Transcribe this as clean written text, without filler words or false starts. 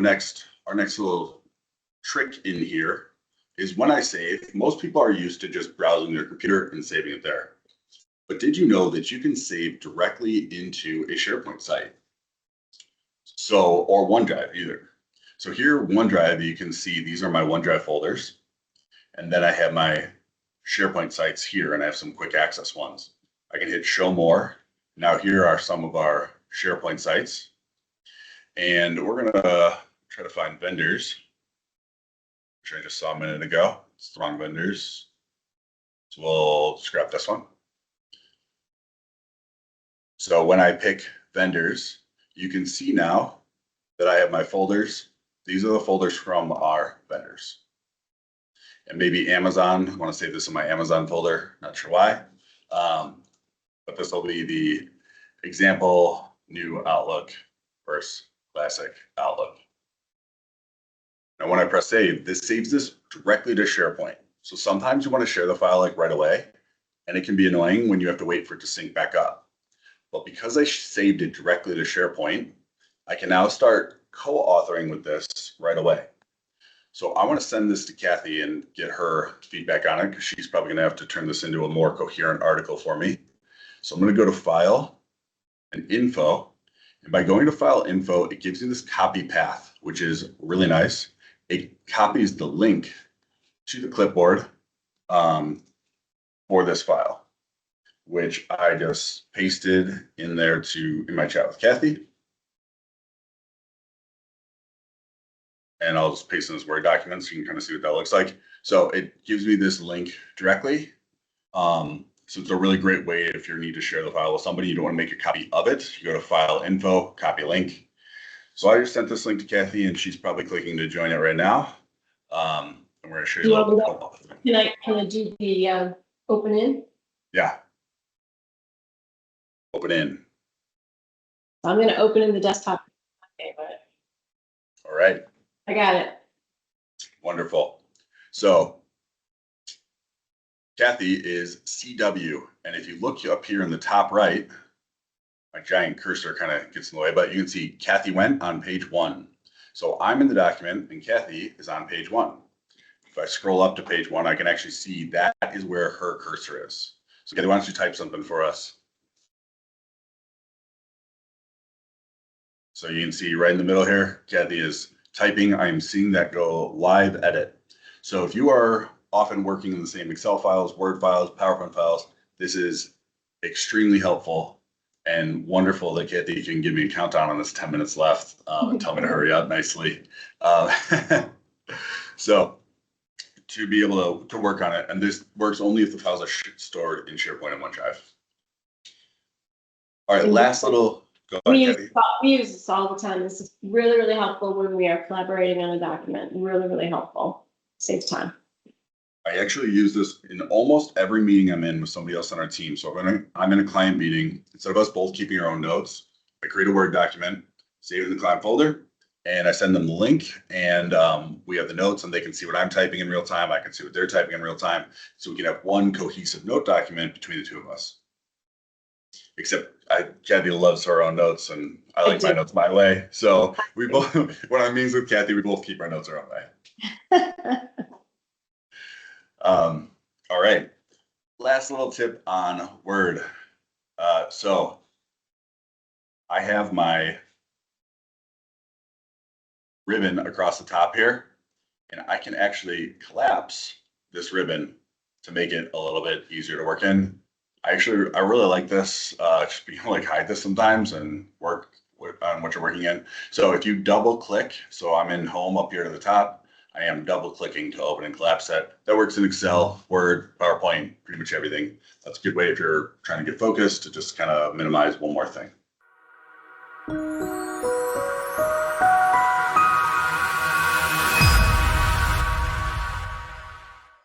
our next little trick in here is when I save, most people are used to just browsing their computer and saving it there. But did you know that you can save directly into a SharePoint site? So, or OneDrive either. So here, OneDrive, you can see these are my OneDrive folders. And then I have my SharePoint sites here, and I have some quick access ones. I can hit show more. Now here are some of our SharePoint sites. And we're gonna try to find vendors, which I just saw a minute ago. It's the wrong vendors. So we'll scrap this one. So when I pick vendors, you can see now that I have my folders. These are the folders from our vendors. And maybe Amazon, I want to save this in my Amazon folder, not sure why. But this will be the example new Outlook versus classic Outlook. Now when I press save, this saves this directly to SharePoint. So sometimes you want to share the file like right away, and it can be annoying when you have to wait for it to sync back up. But because I saved it directly to SharePoint, I can now start co-authoring with this right away. So I want to send this to Kathy and get her feedback on it, because she's probably going to have to turn this into a more coherent article for me. So I'm going to go to File and Info. And by going to File Info, it gives you this copy path, which is really nice. It copies the link to the clipboard for this file, which I just pasted in there in my chat with Kathy. And I'll just paste in this Word document so you can kind of see what that looks like. So it gives me this link directly. So it's a really great way if you need to share the file with somebody, you don't want to make a copy of it. You go to File Info, copy link. So I just sent this link to Kathy, and she's probably clicking to join it right now. And we're going to show you a little bit. Can I do the open in? Yeah. Open in. I'm going to open in the desktop. Okay, but all right. I got it. Wonderful. So Kathy is CW. And if you look up here in the top right, my giant cursor kind of gets in the way, but you can see Kathy went on page 1. So I'm in the document and Kathy is on page 1. If I scroll up to page 1, I can actually see that is where her cursor is. So Kathy, why don't you type something for us? So you can see right in the middle here, Kathy is typing. I'm seeing that go live edit. So if you are often working in the same Excel files, Word files, PowerPoint files, this is extremely helpful and wonderful that Kathy can give me a countdown on this 10 minutes left and tell me to hurry up nicely. So to be able to work on it, and this works only if the files are stored in SharePoint and OneDrive. All right, last little. Go ahead, we use this all the time. This is really, really helpful when we are collaborating on a document. Really, really helpful. Saves time. I actually use this in almost every meeting I'm in with somebody else on our team. So when I'm in a client meeting, instead of us both keeping our own notes, I create a Word document, save it in the client folder, and I send them the link, and we have the notes, and they can see what I'm typing in real time. I can see what they're typing in real time. So we can have one cohesive note document between the two of us. Except Kathy loves her own notes, and I like my notes my way. So we both, when I'm meetings with Kathy, we both keep our notes our own way. All right. Last little tip on Word. So I have my ribbon across the top here, and I can actually collapse this ribbon to make it a little bit easier to work in. I really like this, just being able to hide this sometimes and work on what you're working in. So if you double click, so I'm in home up here to the top, I am double clicking to open and collapse that. That works in Excel, Word, PowerPoint, pretty much everything. That's a good way if you're trying to get focused to just kind of minimize one more thing.